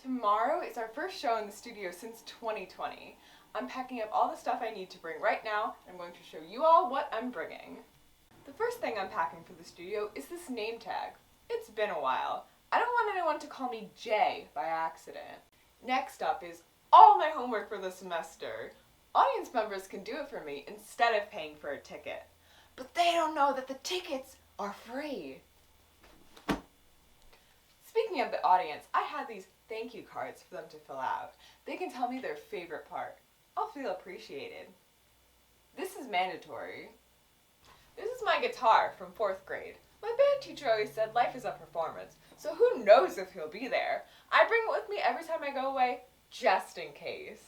Tomorrow is our first show in the studio since 2020. I'm packing up all the stuff I need to bring right now, and I'm going to show you all what I'm bringing. The first thing I'm packing for the studio is this name tag. It's been a while. I don't want anyone to call me Jay by accident. Next up is all my homework for the semester. Audience members can do it for me instead of paying for a ticket. But they don't know that the tickets are free. Speaking of the audience, I had these thank you cards for them to fill out. They can tell me their favorite part. I'll feel appreciated. This is mandatory. This is my guitar from 4th grade. My band teacher always said life is a performance, so who knows if he'll be there. I bring it with me every time I go away, just in case.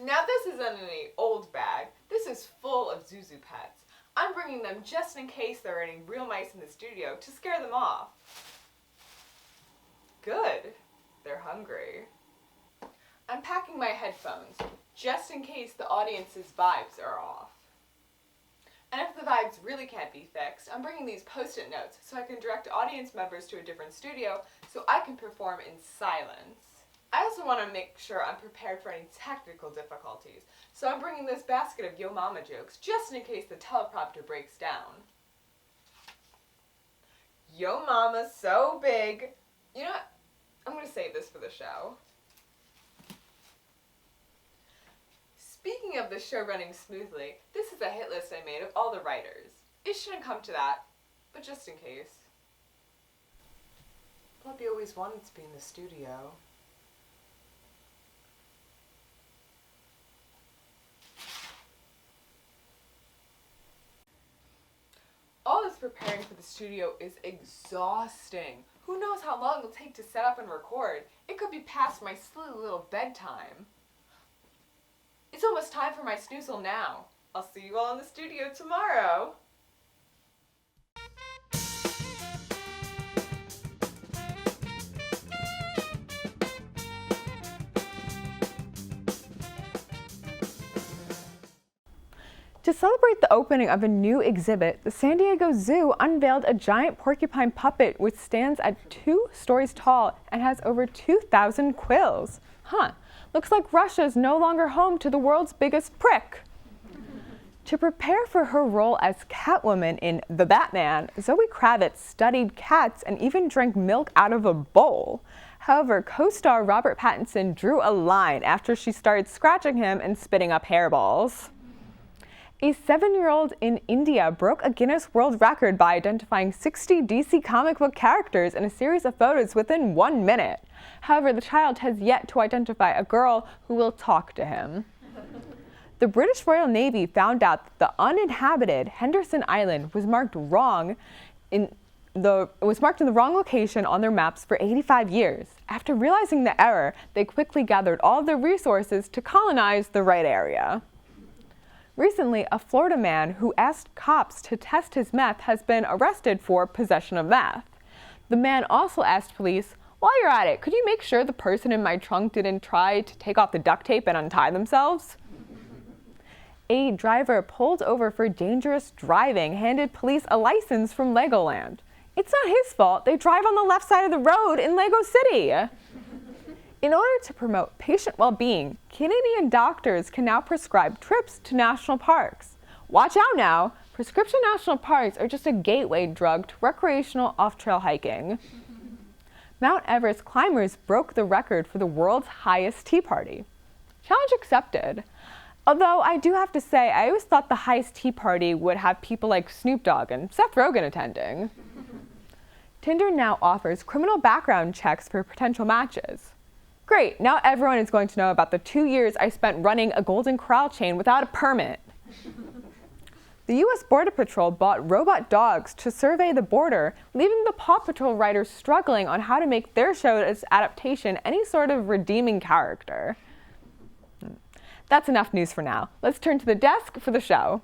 Now this isn't any old bag. This is full of Zuzu pets. I'm bringing them just in case there are any real mice in the studio to scare them off. Good. They're hungry. I'm packing my headphones, just in case the audience's vibes are off. And if the vibes really can't be fixed, I'm bringing these post-it notes so I can direct audience members to a different studio so I can perform in silence. I also want to make sure I'm prepared for any technical difficulties, so I'm bringing this basket of Yo Mama jokes just in case the teleprompter breaks down. Yo Mama's so big. You know what? I'm going to save this for the show. Speaking of the show running smoothly, this is a hit list I made of all the writers. It shouldn't come to that, but just in case. Puppy always wanted to be in the studio. All this preparing for the studio is exhausting. Who knows how long it'll take to set up and record? It could be past my silly little bedtime. It's almost time for my snoozle now. I'll see you all in the studio tomorrow. To celebrate the opening of a new exhibit, the San Diego Zoo unveiled a giant porcupine puppet which stands at 2 stories tall and has over 2,000 quills. Looks like Russia's no longer home to the world's biggest prick. To prepare for her role as Catwoman in The Batman, Zoe Kravitz studied cats and even drank milk out of a bowl. However, co-star Robert Pattinson drew a line after she started scratching him and spitting up hairballs. A 7-year-old in India broke a Guinness World Record by identifying 60 DC comic book characters in a series of photos within 1 minute. However, the child has yet to identify a girl who will talk to him. The British Royal Navy found out that the uninhabited Henderson Island was marked in the wrong location on their maps for 85 years. After realizing the error, they quickly gathered all of their resources to colonize the right area. Recently, a Florida man who asked cops to test his meth has been arrested for possession of meth. The man also asked police, "While you're at it, could you make sure the person in my trunk didn't try to take off the duct tape and untie themselves?" A driver pulled over for dangerous driving handed police a license from Legoland. It's not his fault. They drive on the left side of the road in Lego City. In order to promote patient well-being, Canadian doctors can now prescribe trips to national parks. Watch out now! Prescription national parks are just a gateway drug to recreational off-trail hiking. Mount Everest climbers broke the record for the world's highest tea party. Challenge accepted. Although I do have to say, I always thought the highest tea party would have people like Snoop Dogg and Seth Rogen attending. Tinder now offers criminal background checks for potential matches. Great, now everyone is going to know about the 2 years I spent running a Golden Corral chain without a permit. The U.S. Border Patrol bought robot dogs to survey the border, leaving the Paw Patrol writers struggling on how to make their show's adaptation any sort of redeeming character. That's enough news for now. Let's turn to the desk for the show.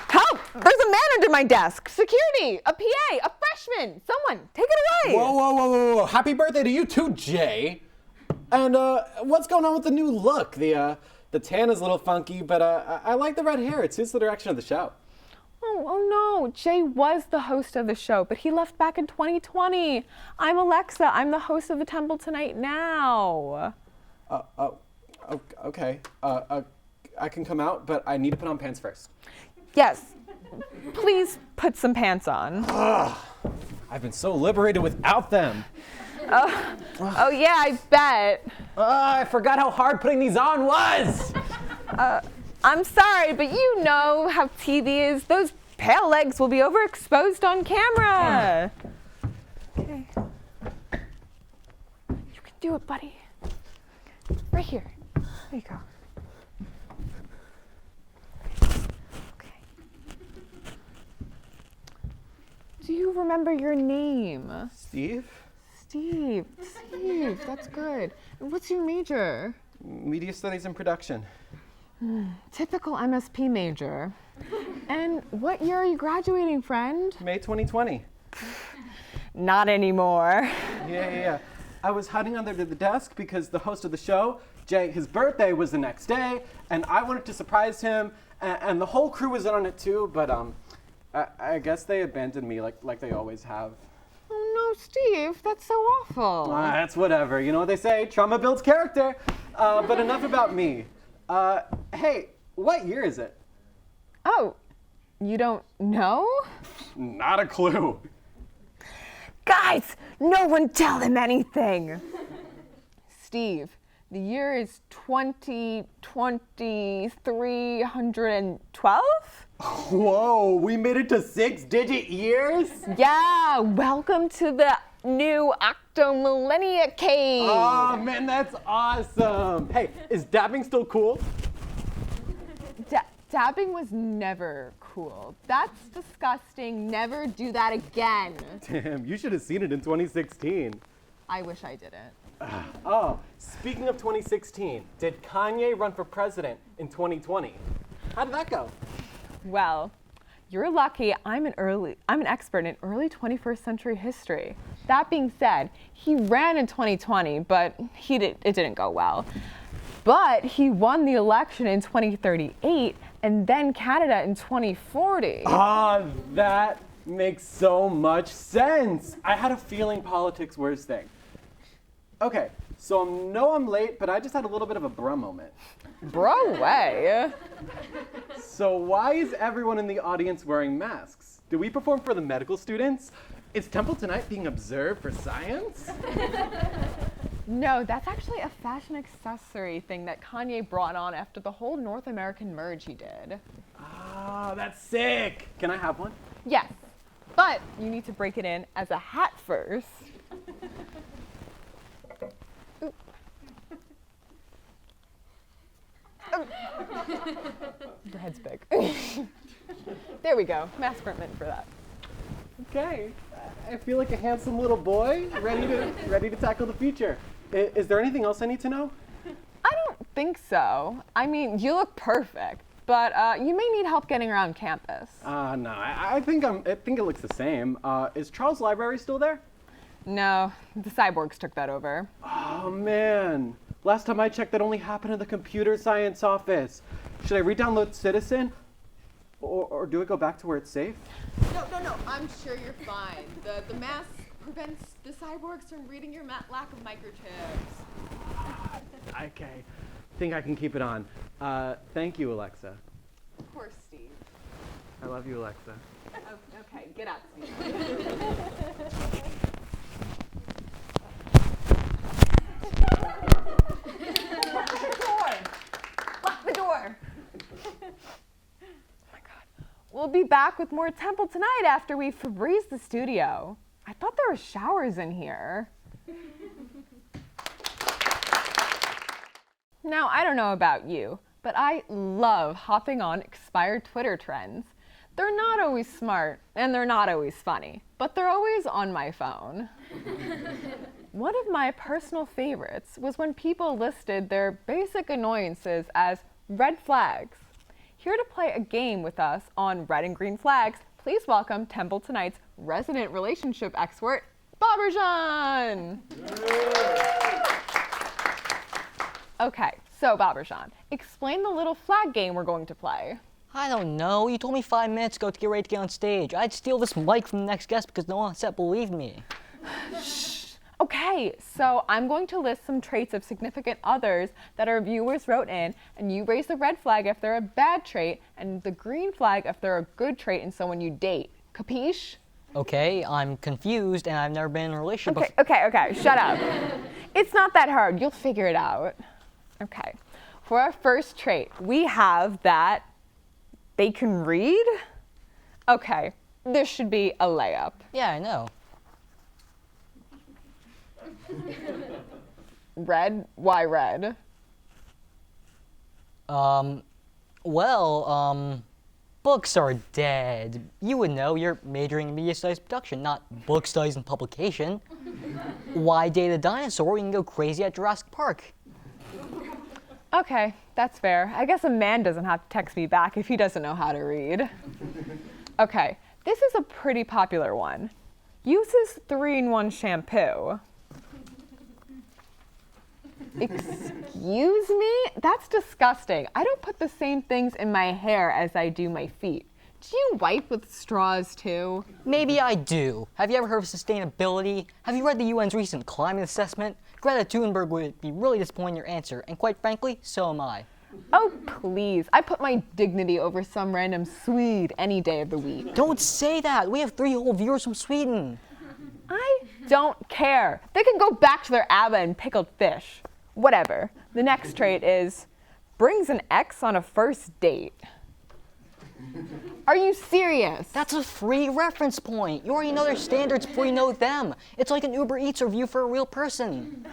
Help! There's a man under my desk! Security! A PA! A freshman! Someone! Take it away! Whoa. Happy birthday to you too, Jay! And, what's going on with the new look? The tan is a little funky, but, I like the red hair. It suits the direction of the show. Oh no, Jay was the host of the show, but he left back in 2020. I'm Alexa. I'm the host of the Temple Tonight now. Okay. I can come out, but I need to put on pants first. Yes. Please put some pants on. I've been so liberated without them. Oh yeah, I bet. I forgot how hard putting these on was. I'm sorry, but you know how TV is. Those pale legs will be overexposed on camera. Okay. You can do it, buddy. Right here. There you go. Okay. Do you remember your name? Steve? Steve, that's good. And what's your major? Media Studies and Production. Typical MSP major. And what year are you graduating, friend? May 2020. Not anymore. Yeah. I was hiding under the desk because the host of the show, Jay, his birthday was the next day, and I wanted to surprise him, and the whole crew was in on it too, but I guess they abandoned me like they always have. Oh no, Steve, that's so awful. That's whatever. You know what they say, trauma builds character. But enough about me. Hey, what year is it? Oh, you don't know? Not a clue. Guys, no one tell him anything. Steve, the year is 2312? Whoa, we made it to 6-digit years? Yeah, welcome to the new octomillennia cave. Oh man, that's awesome. Hey, is dabbing still cool? Dabbing was never cool. That's disgusting. Never do that again. Damn, you should have seen it in 2016. I wish I didn't. Oh, speaking of 2016, did Kanye run for president in 2020? How did that go? Well, you're lucky. I'm an expert in early 21st century history. That being said, he ran in 2020, but it didn't go well. But he won the election in 2038 and then Canada in 2040. That makes so much sense. I had a feeling politics were his thing. Okay, so I know I'm late, but I just had a little bit of a bruh moment. Bro way. So why is everyone in the audience wearing masks? Do we perform for the medical students? Is Temple Tonight being observed for science? No, that's actually a fashion accessory thing that Kanye brought on after the whole North American merge he did. That's sick. Can I have one? Yes, but you need to break it in as a hat first. Your head's big. There we go. Mask weren't meant for that. Okay. I feel like a handsome little boy, ready to tackle the future. Is there anything else I need to know? I don't think so. I mean, you look perfect, but you may need help getting around campus. No. I think it looks the same. Is Charles' library still there? No, the cyborgs took that over. Oh man. Last time I checked, that only happened in the computer science office. Should I re-download Citizen? Or do I go back to where it's safe? No. I'm sure you're fine. The mask prevents the cyborgs from reading your lack of microchips. Okay. Think I can keep it on. Thank you, Alexa. Of course, Steve. I love you, Alexa. Oh, okay, get out, Steve. Lock the door. We'll be back with more Temple Tonight after we Febreze the studio. I thought there were showers in here. Now, I don't know about you, but I love hopping on expired Twitter trends. They're not always smart, and they're not always funny, but they're always on my phone. One of my personal favorites was when people listed their basic annoyances as red flags. Here to play a game with us on red and green flags, please welcome Temple Tonight's resident relationship expert, Boburjon! Okay, so Boburjon, explain the little flag game we're going to play. I don't know. You told me 5 minutes ago to get ready to get on stage. I'd steal this mic from the next guest because no one on set believed me. Okay, so I'm going to list some traits of significant others that our viewers wrote in, and you raise the red flag if they're a bad trait, and the green flag if they're a good trait in someone you date. Capiche? Okay, I'm confused and I've never been in a relationship Okay, shut up. It's not that hard. You'll figure it out. Okay. For our first trait, we have that they can read. Okay, this should be a layup. Yeah, I know. Red? Why red? Books are dead. You would know, you're majoring in media studies production, not book studies and publication. Why date a dinosaur when you can go crazy at Jurassic Park? Okay, that's fair. I guess a man doesn't have to text me back if he doesn't know how to read. Okay, this is a pretty popular one. Uses 3-in-1 shampoo. Excuse me? That's disgusting. I don't put the same things in my hair as I do my feet. Do you wipe with straws too? Maybe I do. Have you ever heard of sustainability? Have you read the UN's recent climate assessment? Greta Thunberg would be really disappointed in your answer, and quite frankly, so am I. Oh, please. I put my dignity over some random Swede any day of the week. Don't say that. We have 3 whole viewers from Sweden. I don't care. They can go back to their ABBA and pickled fish. Whatever. The next trait is brings an ex on a first date. Are you serious? That's a free reference point. You already know their standards before you know them. It's like an Uber Eats review for a real person.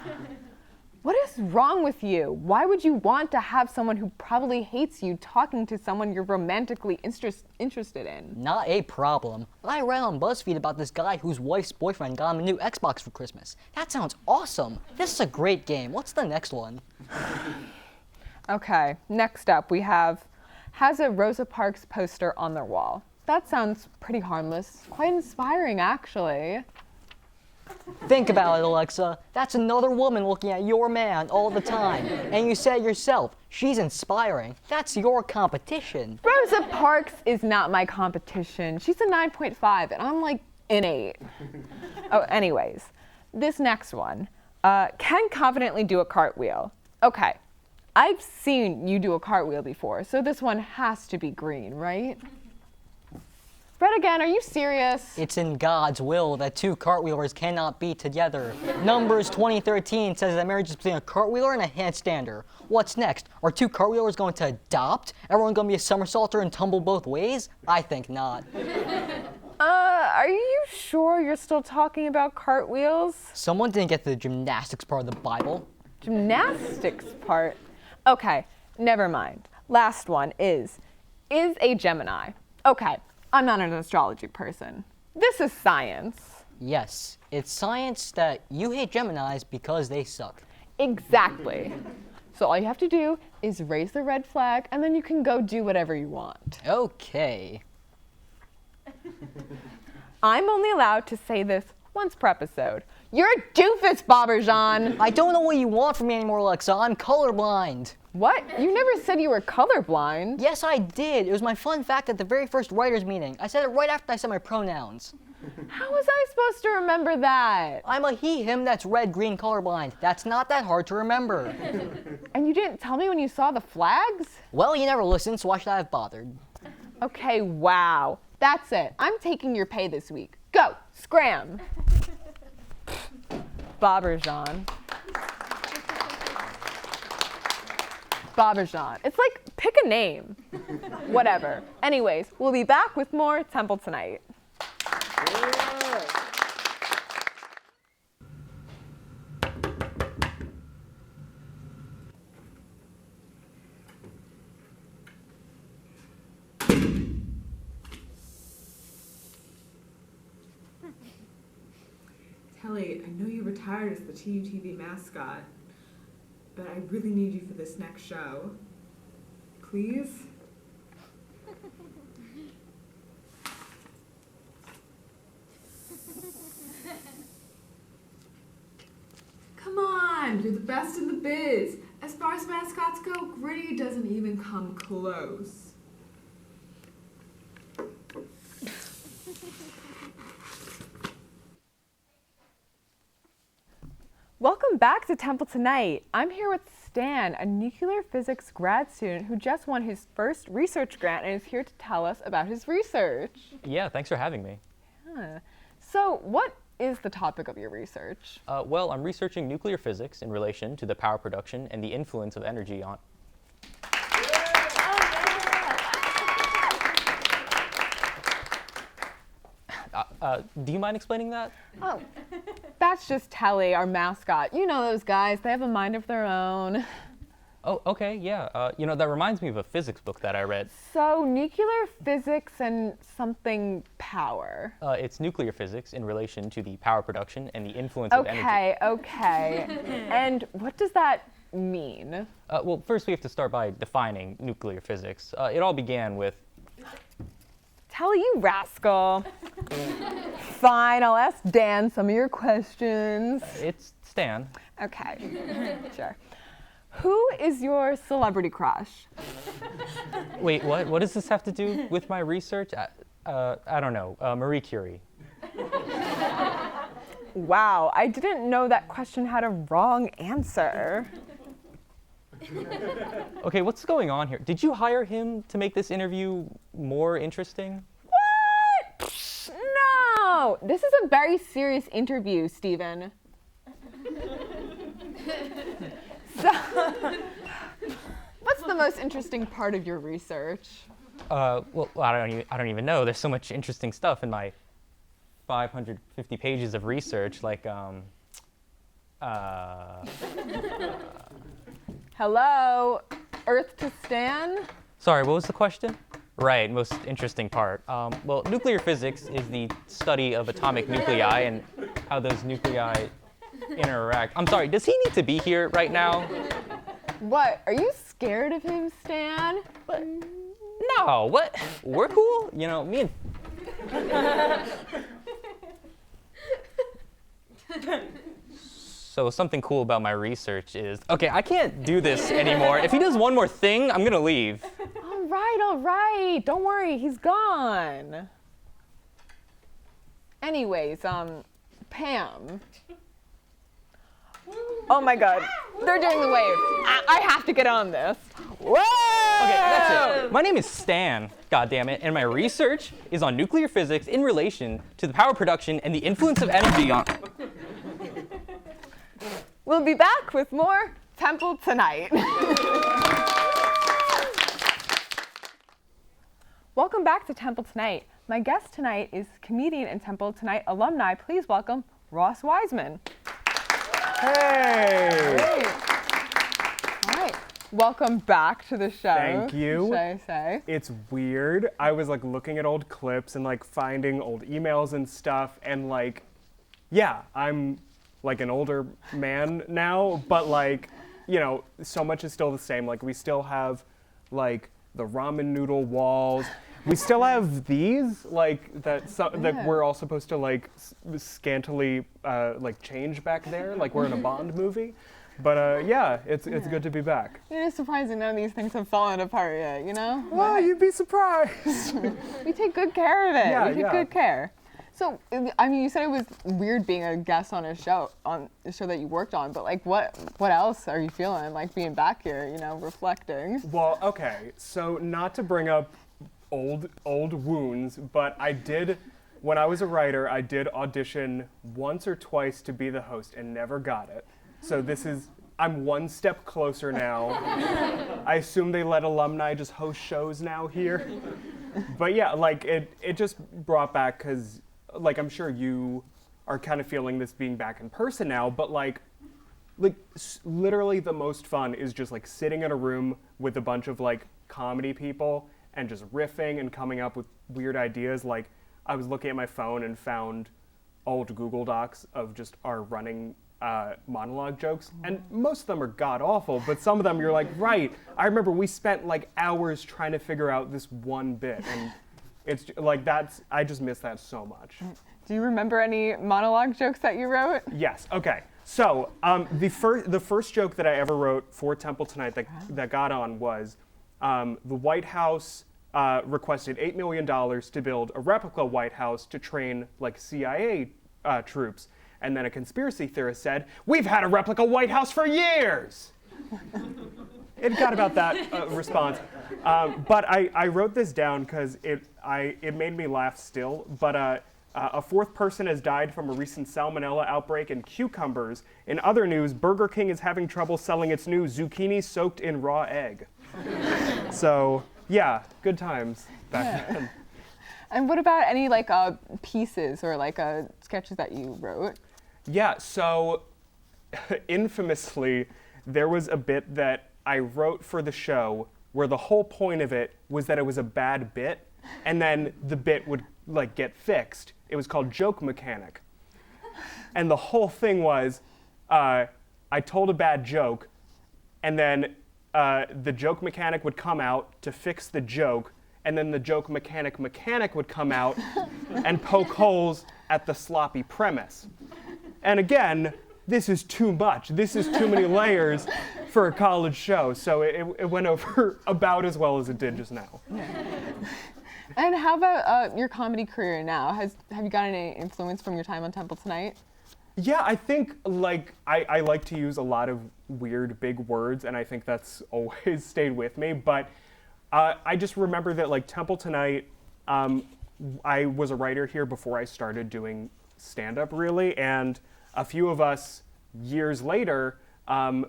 What is wrong with you? Why would you want to have someone who probably hates you talking to someone you're romantically interested in? Not a problem. I read on BuzzFeed about this guy whose wife's boyfriend got him a new Xbox for Christmas. That sounds awesome. This is a great game. What's the next one? Okay, next up we have has a Rosa Parks poster on their wall. That sounds pretty harmless. Quite inspiring, actually. Think about it, Alexa. That's another woman looking at your man all the time. And you said yourself, she's inspiring. That's your competition. Rosa Parks is not my competition. She's a 9.5 and I'm like an 8. Oh, anyways, this next one. Can confidently do a cartwheel. Okay, I've seen you do a cartwheel before, so this one has to be green, right? Fred again, are you serious? It's in God's will that 2 cartwheelers cannot be together. Numbers 2013 says that marriage is between a cartwheeler and a handstander. What's next? Are 2 cartwheelers going to adopt? Everyone going to be a somersaulter and tumble both ways? I think not. Are you sure you're still talking about cartwheels? Someone didn't get the gymnastics part of the Bible. Gymnastics part? Okay, never mind. Last one is a Gemini. Okay. I'm not an astrology person. This is science. Yes, it's science that you hate Geminis because they suck. Exactly. So all you have to do is raise the red flag and then you can go do whatever you want. Okay. I'm only allowed to say this once per episode. You're a doofus, Boburjon. I don't know what you want from me anymore, Alexa. I'm colorblind. What? You never said you were colorblind. Yes, I did. It was my fun fact at the very first writers' meeting. I said it right after I said my pronouns. How was I supposed to remember that? I'm a he, him that's red, green, colorblind. That's not that hard to remember. And you didn't tell me when you saw the flags? Well, you never listened, so why should I have bothered? Okay, wow. That's it. I'm taking your pay this week. Go, scram. Boburjon. Boburjon. It's like, pick a name. Whatever. Anyways, we'll be back with more Temple Tonight. Telly, I know you retired as the TUTV mascot, but I really need you for this next show. Please? Come on, you're the best in the biz. As far as mascots go, Gritty doesn't even come close. Welcome back to Temple Tonight. I'm here with Stan, a nuclear physics grad student who just won his first research grant and is here to tell us about his research. Yeah, thanks for having me. So, what is the topic of your research? Well, I'm researching nuclear physics in relation to the power production and the influence of energy on... do you mind explaining that? Oh, that's just Telly, our mascot. You know those guys, they have a mind of their own. Oh, okay, yeah. That reminds me of a physics book that I read. So, nuclear physics and something power. It's nuclear physics in relation to the power production and the influence of energy. Okay. And what does that mean? Well, first we have to start by defining nuclear physics. It all began with... Telly, you rascal. Fine, I'll ask Dan some of your questions. It's Stan. Okay, sure. Who is your celebrity crush? Wait, what? What does this have to do with my research? I don't know. Marie Curie. Wow, I didn't know that question had a wrong answer. Okay, what's going on here? Did you hire him to make this interview more interesting? What? Psh, no! This is a very serious interview, Stephen. So, what's the most interesting part of your research? Well, I don't even know. There's so much interesting stuff in my 550 pages of research, like, Hello? Earth to Stan? Sorry, what was the question? Right, most interesting part. Well, nuclear physics is the study of atomic nuclei and how those nuclei interact. I'm sorry, does he need to be here right now? What? Are you scared of him, Stan? What? No, what? We're cool? You know, me and... So something cool about my research is... Okay, I can't do this anymore. If he does one more thing, I'm gonna leave. All right. Don't worry, he's gone. Anyways, Pam. Oh my God, they're doing the wave. I have to get on this. Whoa! Okay, that's it. My name is Stan, goddammit, and my research is on nuclear physics in relation to the power production and the influence of energy on... We'll be back with more Temple Tonight. Welcome back to Temple Tonight. My guest tonight is comedian and Temple Tonight alumni. Please welcome Ross Weisman. Hey! All right. Welcome back to the show. Thank you. Should I say? It's weird. I was like looking at old clips and like finding old emails and stuff, and like, yeah, I'm like an older man now, but like, you know, so much is still the same. Like we still have like the ramen noodle walls. We still have these, like that we're all supposed to like scantily like change back there, like we're in a Bond movie. But yeah, it's good to be back. It's surprising none of these things have fallen apart yet, you know? Well, you'd be surprised. We take good care of it. Yeah, we take good care. So, I mean, you said it was weird being a guest on a show that you worked on, but like, what else are you feeling like being back here, you know, reflecting? Well, okay, so not to bring up old wounds, but I did, when I was a writer, I did audition once or twice to be the host and never got it. So I'm one step closer now. I assume they let alumni just host shows now here. But yeah, like it just brought back, because like I'm sure you are kind of feeling this being back in person now, but like literally the most fun is just like sitting in a room with a bunch of like comedy people and just riffing and coming up with weird ideas. Like I was looking at my phone and found old Google Docs of just our running monologue jokes, and most of them are god awful, but some of them you're like, right, I remember we spent like hours trying to figure out this one bit, and it's like I just miss that so much. Do you remember any monologue jokes that you wrote? Yes. Okay. So the first joke that I ever wrote for Temple Tonight that got on was the White House requested $8 million to build a replica White House to train like CIA troops. And then a conspiracy theorist said, "We've had a replica White House for years." It got about that response. But I wrote this down because it made me laugh still. But a fourth person has died from a recent salmonella outbreak in cucumbers. In other news, Burger King is having trouble selling its new zucchini soaked in raw egg. So, yeah, good times back then. And what about any like pieces or like sketches that you wrote? Yeah, so infamously, there was a bit that I wrote for the show where the whole point of it was that it was a bad bit, and then the bit would like get fixed. It was called Joke Mechanic. And the whole thing was, I told a bad joke, and then the joke mechanic would come out to fix the joke, and then the joke mechanic would come out and poke holes at the sloppy premise. And again, this is too much. This is too many layers for a college show. So it went over about as well as it did just now. And how about your comedy career now? Have you gotten any influence from your time on Temple Tonight? Yeah, I think like I like to use a lot of weird big words, and I think that's always stayed with me. But I just remember that like Temple Tonight, I was a writer here before I started doing stand-up really, and a few of us years later,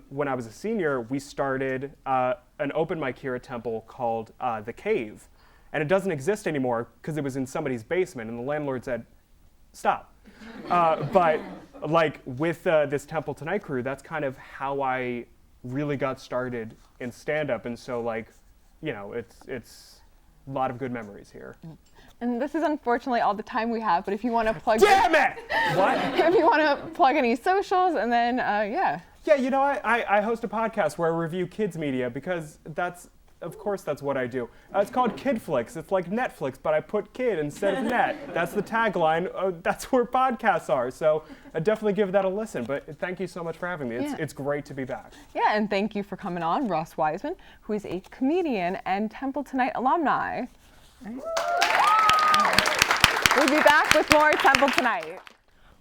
when I was a senior, we started an open mic here at Temple called The Cave. And it doesn't exist anymore because it was in somebody's basement, and the landlord said, "Stop." But like with this Temple Tonight crew, that's kind of how I really got started in stand-up. And so like, you know, it's a lot of good memories here. And this is unfortunately all the time we have, but if you want to plug... Damn it! What? If you want to plug any socials, and then, yeah. Yeah, you know, I host a podcast where I review kids media because of course that's what I do. It's called Kid Flicks. It's like Netflix, but I put kid instead of net. That's the tagline. That's where podcasts are. So I definitely give that a listen. But thank you so much for having me. It's great to be back. Yeah, and thank you for coming on, Ross Weisman, who is a comedian and Temple Tonight alumni. We'll be back with more Temple Tonight.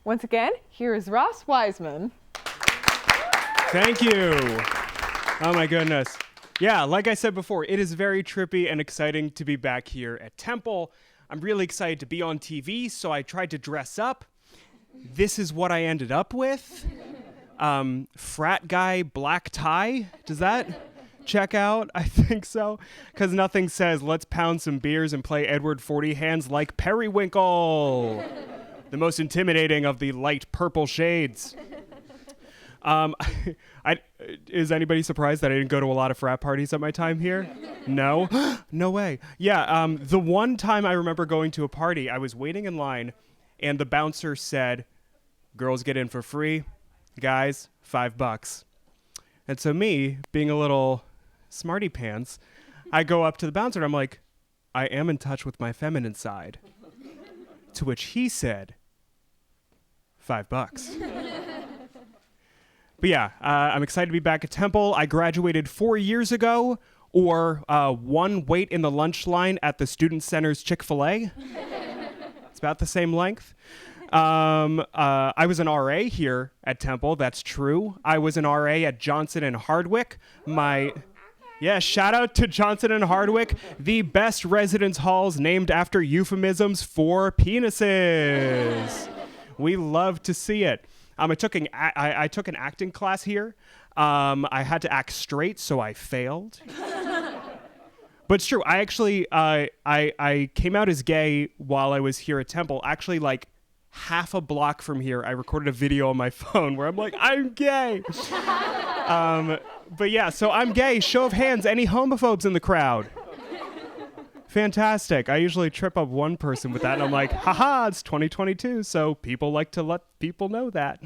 Once again, here is Ross Weisman. Thank you. Oh my goodness. Yeah, like I said before, it is very trippy and exciting to be back here at Temple. I'm really excited to be on TV, so I tried to dress up. This is what I ended up with. Frat guy, black tie. Does that check out? I think so. Because nothing says, let's pound some beers and play Edward 40 Hands like Periwinkle. The most intimidating of the light purple shades. Is anybody surprised that I didn't go to a lot of frat parties at my time here? No? No way. Yeah, the one time I remember going to a party, I was waiting in line, and the bouncer said, "Girls get in for free, guys, $5. And so me, being a little smarty pants, I go up to the bouncer and I'm like, "I am in touch with my feminine side." To which he said, $5. But yeah, I'm excited to be back at Temple. I graduated 4 years ago, or one wait in the lunch line at the Student Center's Chick-fil-A. It's about the same length. I was an RA here at Temple, that's true. I was an RA at Johnson and Hardwick. Shout out to Johnson and Hardwick, the best residence halls named after euphemisms for penises. We love to see it. I took an acting class here. I had to act straight, so I failed. But it's true. I actually I came out as gay while I was here at Temple. Actually, like half a block from here, I recorded a video on my phone where I'm like, I'm gay. But yeah, so I'm gay. Show of hands. Any homophobes in the crowd? Fantastic. I usually trip up one person with that, and I'm like, haha, it's 2022, so people like to let people know that.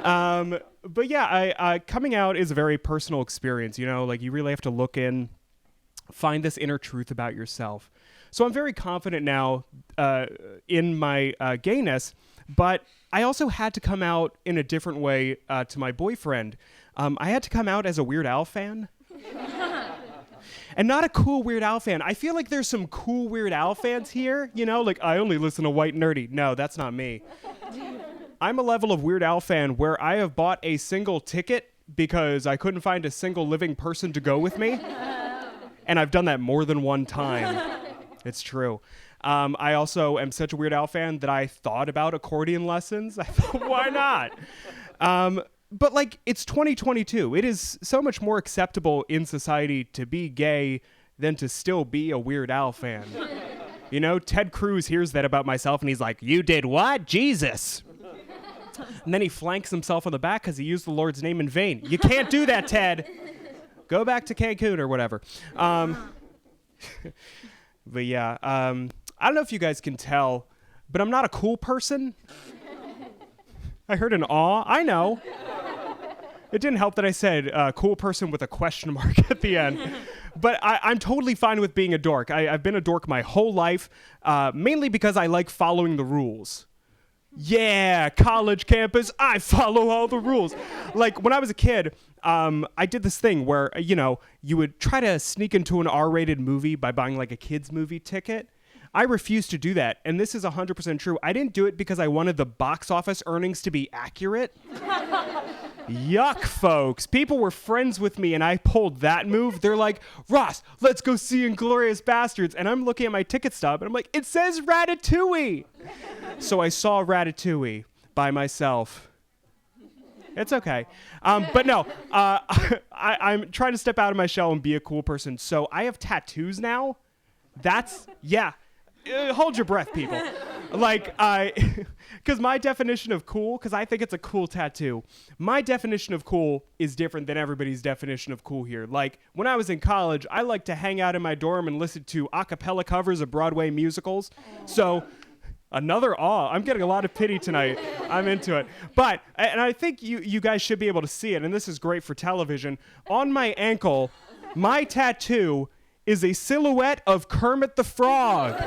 But yeah, coming out is a very personal experience, you know, like you really have to look in, find this inner truth about yourself. So I'm very confident now in my gayness, but I also had to come out in a different way to my boyfriend. I had to come out as a Weird Al fan. And not a cool Weird Al fan. I feel like there's some cool Weird Al fans here, you know, like I only listen to White Nerdy. No, that's not me. I'm a level of Weird Al fan where I have bought a single ticket because I couldn't find a single living person to go with me. And I've done that more than one time. It's true. I also am such a Weird Al fan that I thought about accordion lessons. I thought, why not? But like, it's 2022. It is so much more acceptable in society to be gay than to still be a Weird Al fan. You know, Ted Cruz hears that about myself and he's like, "You did what? Jesus." And then he flanks himself on the back because he used the Lord's name in vain. You can't do that, Ted. Go back to Cancun or whatever. But yeah, I don't know if you guys can tell, but I'm not a cool person. I heard an awe. I know. It didn't help that I said cool person with a question mark at the end. But I'm totally fine with being a dork. I've been a dork my whole life, mainly because I like following the rules. Yeah, college campus, I follow all the rules. Like, when I was a kid, I did this thing where, you know, you would try to sneak into an R-rated movie by buying, like, a kid's movie ticket. I refused to do that, and this is 100% true. I didn't do it because I wanted the box office earnings to be accurate. Yuck, folks. People were friends with me, and I pulled that move. They're like, "Ross, let's go see Inglourious Bastards." And I'm looking at my ticket stub, and I'm like, "It says Ratatouille." So I saw Ratatouille by myself. It's okay. But no, I'm trying to step out of my shell and be a cool person. So I have tattoos now. Yeah. Hold your breath, people. Like, because my definition of cool, because I think it's a cool tattoo, my definition of cool is different than everybody's definition of cool here. Like, when I was in college, I liked to hang out in my dorm and listen to a cappella covers of Broadway musicals. So, another awe. I'm getting a lot of pity tonight. I'm into it. But, and I think you guys should be able to see it, and this is great for television. On my ankle, my tattoo is a silhouette of Kermit the Frog.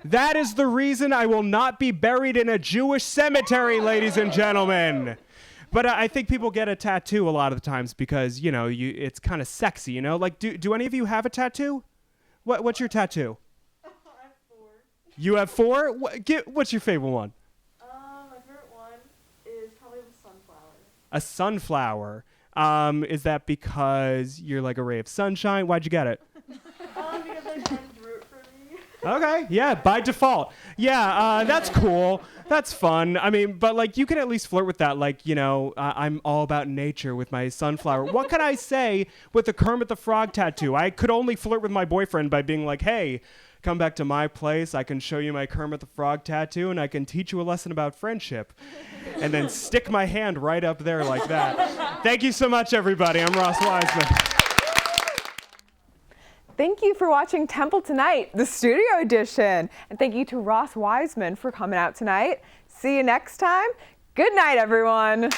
That is the reason I will not be buried in a Jewish cemetery, ladies and gentlemen. But I think people get a tattoo a lot of the times because, you know, it's kind of sexy, you know? Like, do any of you have a tattoo? What's your tattoo? I have 4. You have 4? What's your favorite one? My favorite one is probably the sunflower. A sunflower. Is that because you're like a ray of sunshine? Why'd you get it? Because my friends drew it for me. Okay, yeah, by default. Yeah, that's cool. That's fun. I mean, but like you can at least flirt with that. Like, you know, I'm all about nature with my sunflower. What can I say with the Kermit the Frog tattoo? I could only flirt with my boyfriend by being like, "Hey, come back to my place. I can show you my Kermit the Frog tattoo and I can teach you a lesson about friendship." And then stick my hand right up there like that. Thank you so much, everybody. I'm Ross Weisman. Thank you for watching Temple Tonight, the studio edition. And thank you to Ross Weisman for coming out tonight. See you next time. Good night, everyone.